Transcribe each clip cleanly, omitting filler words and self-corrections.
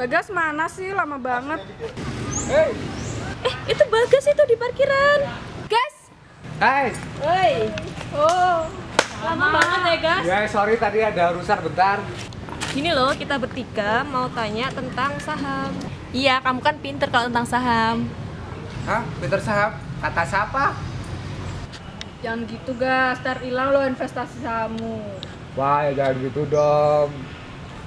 Bagas mana sih? Lama banget. Hei, Itu Bagas itu di parkiran. Gas. hai. Woi. Oh. Lama banget ya, Gas. Ya, sorry tadi ada urusan bentar. Gini loh, kita bertiga mau tanya tentang saham. Iya, kamu kan pinter kalau tentang saham. Hah? Peter saham? Kata siapa? Jangan gitu, Gas. Ntar hilang lo investasi sahammu. Wah, ya jangan gitu dong.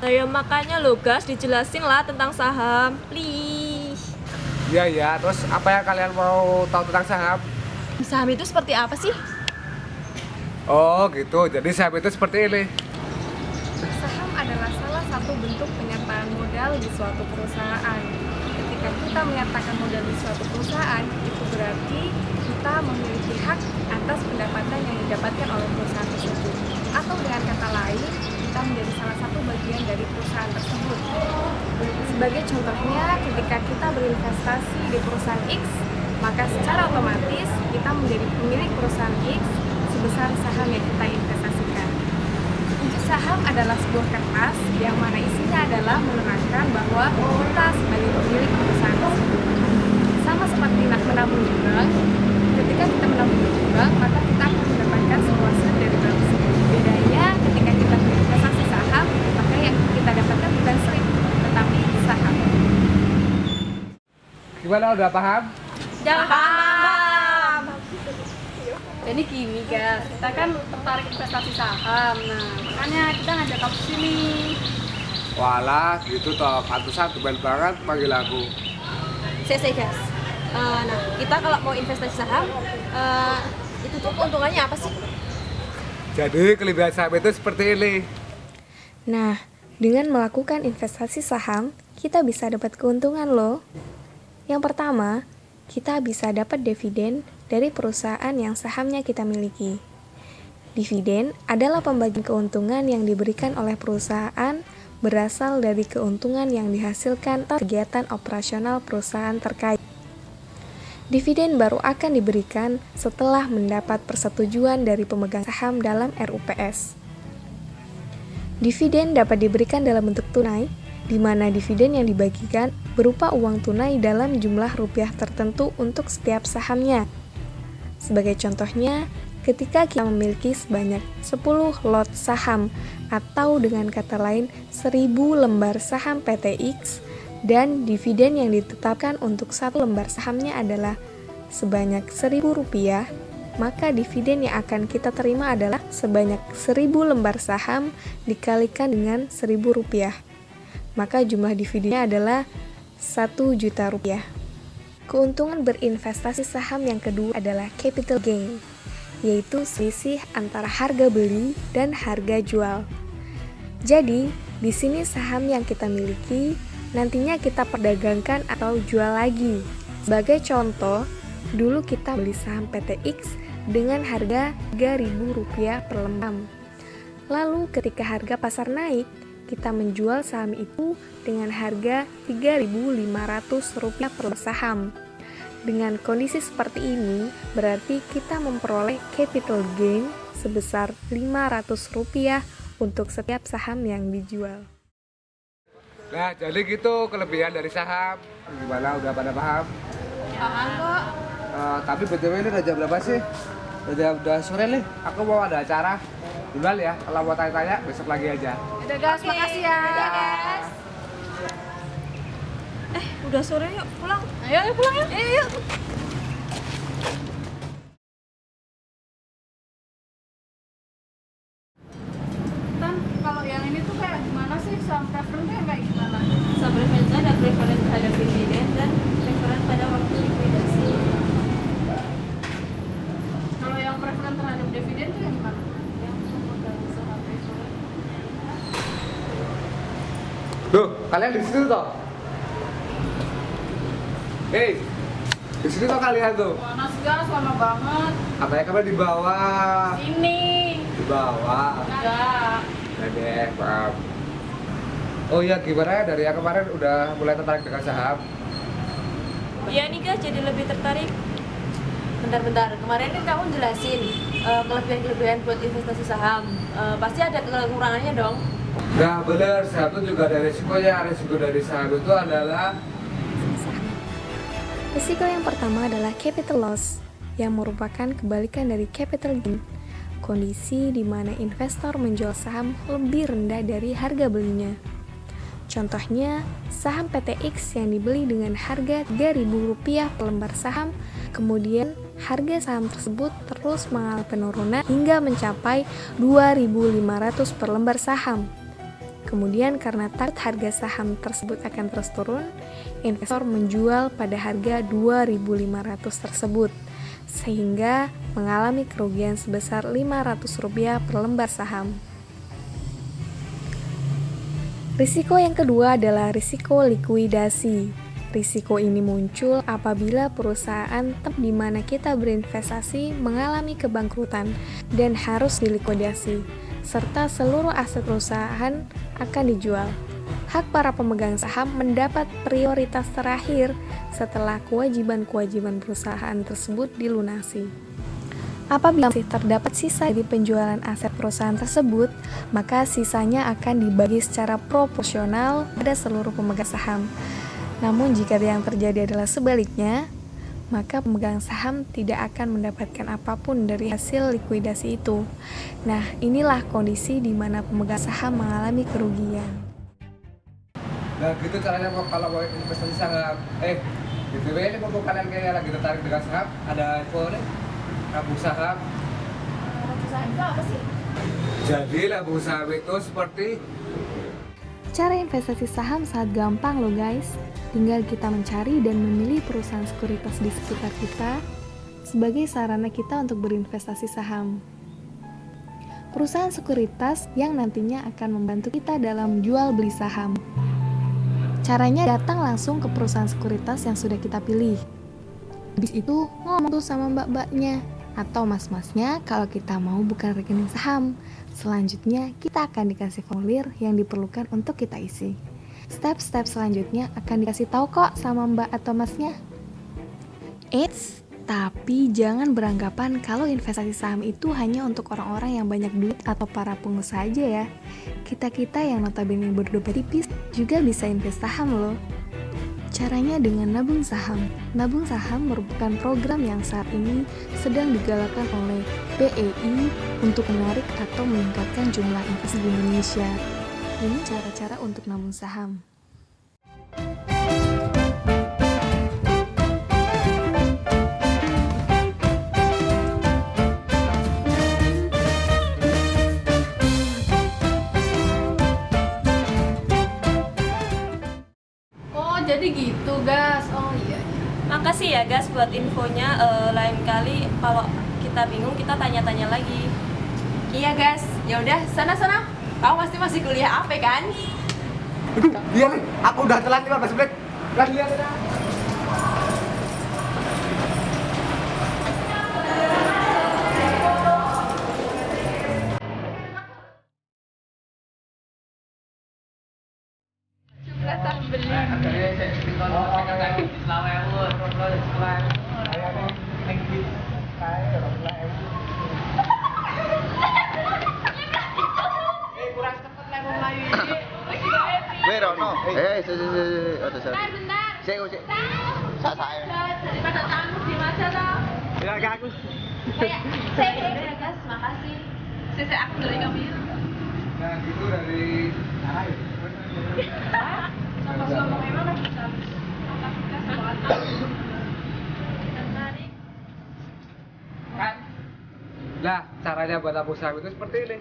Ya makanya lo, Gas, dijelasin lah tentang saham. Please. Iya, ya. Terus apa yang kalian mau tahu tentang saham? Saham itu seperti apa sih? Oh, gitu. Jadi saham itu seperti ini. Saham adalah salah satu bentuk penyertaan modal di suatu perusahaan. Ketika kita menyertakan modal di suatu perusahaan, itu berarti kita memiliki hak atas pendapatan yang didapatkan oleh perusahaan tersebut. Atau dengan kata lain, kita menjadi salah satu bagian dari perusahaan tersebut. Sebagai contohnya, ketika kita berinvestasi di perusahaan X, maka secara otomatis kita menjadi pemilik perusahaan X sebesar saham yang kita investasikan. Untuk saham adalah sebuah kertas yang mana isinya adalah menerangkan bahwa kita sebagai pemilik perusahaan tersebut. Sama seperti menabung di bank, ketika kita menabung di bank, maka kita akan mendapatkan sebuah slip dari bank tersebut. Bedanya ketika kita berinvestasi saham, maka yang kita dapatkan bukan slip, tetapi saham. Gimana, udah paham? Jangan paham. Jadi gini guys, kita kan tertarik investasi saham, nah makanya kita ngajak kamu sini. Walah, gitu toh. Pantesan tuban banget panggil aku. Saya Gas. Nah, kita kalau mau investasi saham, itu tuh keuntungannya apa sih? Jadi kelebihan saham itu seperti ini. Nah, dengan melakukan investasi saham, kita bisa dapat keuntungan loh. Yang pertama, kita bisa dapat dividen dari perusahaan yang sahamnya kita miliki. Dividen adalah pembagian keuntungan yang diberikan oleh perusahaan berasal dari keuntungan yang dihasilkan atas kegiatan operasional perusahaan terkait. Dividen baru akan diberikan setelah mendapat persetujuan dari pemegang saham dalam RUPS. Dividen dapat diberikan dalam bentuk tunai, di mana dividen yang dibagikan berupa uang tunai dalam jumlah rupiah tertentu untuk setiap sahamnya. Sebagai contohnya, ketika kita memiliki sebanyak 10 lot saham atau dengan kata lain 1000 lembar saham PTX, dan dividen yang ditetapkan untuk satu lembar sahamnya adalah sebanyak Rp1.000, maka dividen yang akan kita terima adalah sebanyak 1000 lembar saham dikalikan dengan Rp1.000. Maka jumlah dividennya adalah Rp1.000.000. Keuntungan berinvestasi saham yang kedua adalah capital gain, yaitu selisih antara harga beli dan harga jual. Jadi, di sini saham yang kita miliki nantinya kita perdagangkan atau jual lagi. Sebagai contoh, dulu kita beli saham PTX dengan harga Rp3.000 per lembar. Lalu ketika harga pasar naik, kita menjual saham itu dengan harga Rp3.500 per saham. Dengan kondisi seperti ini, berarti kita memperoleh capital gain sebesar Rp500 untuk setiap saham yang dijual. Nah, jadi gitu kelebihan dari saham. Gimana, udah pada paham? Paham kok. Tapi BTW ini udah jam berapa sih? Udah sore nih. Aku mau ada acara. Duluan ya, kalau mau tanya-tanya besok lagi aja. Udah guys, makasih ya. Dah. Udah sore, yuk pulang. Ayo pulang ya. Yuk. Tan, kalau yang ini tuh kayak gimana sih? Saham preferensinya kayak gimana? Saham preferensi ada preferen terhadap dividen dan preferen pada waktu likuidasi. Kalau yang preferen terhadap dividen tuh yang gimana? Yang memegang saham preferen. Duh, kalian di situ toh? Hei, di sini toh kalian tuh. Panas gas, lama banget. Katanya kalian di bawah. Ini. Di bawah. Enggak. Nah deh, paham. Oh iya, gimana dari yang kemarin udah mulai tertarik dengan saham? Iya nih guys, jadi lebih tertarik. Bentar, kemarin kan kamu jelasin kelebihan-kelebihan buat investasi saham. Pasti ada kekurangannya dong. Nah benar, saham itu juga ada risikonya. Risiko dari saham itu adalah Risiko yang pertama adalah capital loss, yang merupakan kebalikan dari capital gain, kondisi di mana investor menjual saham lebih rendah dari harga belinya. Contohnya, saham PTX yang dibeli dengan harga Rp3.000 per lembar saham, kemudian harga saham tersebut terus mengalami penurunan hingga mencapai Rp2.500 per lembar saham. Kemudian karena target harga saham tersebut akan terus turun, investor menjual pada harga Rp2.500 tersebut, sehingga mengalami kerugian sebesar Rp500 per lembar saham. Risiko yang kedua adalah risiko likuidasi. Risiko ini muncul apabila perusahaan di mana kita berinvestasi mengalami kebangkrutan dan harus dilikuidasi, serta seluruh aset perusahaan akan dijual. Hak para pemegang saham mendapat prioritas terakhir setelah kewajiban-kewajiban perusahaan tersebut dilunasi. Apabila masih terdapat sisa di penjualan aset perusahaan tersebut, maka sisanya akan dibagi secara proporsional pada seluruh pemegang saham. Namun jika yang terjadi adalah sebaliknya, maka pemegang saham tidak akan mendapatkan apapun dari hasil likuidasi itu. Nah, inilah kondisi di mana pemegang saham mengalami kerugian. nah gitu caranya kalau mau investasi saham. BTW ini mumpung kalian kayak lagi tertarik dengan saham, ada info nih, nabung saham. Nabung saham itu apa sih? Jadi nabung saham itu seperti Cara investasi saham sangat gampang loh guys. Tinggal kita mencari dan memilih perusahaan sekuritas di sekitar kita sebagai sarana kita untuk berinvestasi saham. Perusahaan sekuritas yang nantinya akan membantu kita dalam jual beli saham. Caranya datang langsung ke perusahaan sekuritas yang sudah kita pilih. Habis itu ngomong tuh sama mbak-mbaknya atau mas-masnya kalau kita mau buka rekening saham. Selanjutnya kita akan dikasih formulir yang diperlukan untuk kita isi. Step-step selanjutnya akan dikasih tahu kok sama mbak atau masnya. Eits, tapi jangan beranggapan kalau investasi saham itu hanya untuk orang-orang yang banyak duit atau para pengusaha aja ya. Kita-kita yang notabene berdompet tipis juga bisa invest saham loh. Caranya dengan nabung saham. Nabung saham merupakan program yang saat ini sedang digalakkan oleh BEI untuk menarik atau meningkatkan jumlah investasi di Indonesia. Ini cara-cara untuk nabung saham. Oh, jadi gitu, Gas. Oh iya. Makasih ya guys buat infonya. Lain kali kalau kita bingung kita tanya-tanya lagi. Iya guys, ya udah sana. Kamu pasti masih kuliah apa kan? aduh, iya nih, aku udah telat 15 menit. Lihat. Jumlah saham beli. Wait, no. Ada saya. Cek. Saya. Daripada kamu di masa toh. Ya, aku. Saya Gas, makasih. Saya aku dari kamu. Nah, gitu dari arah ya. Sama-sama memang kan kita. Nah, caranya buat nabung saham itu seperti ini.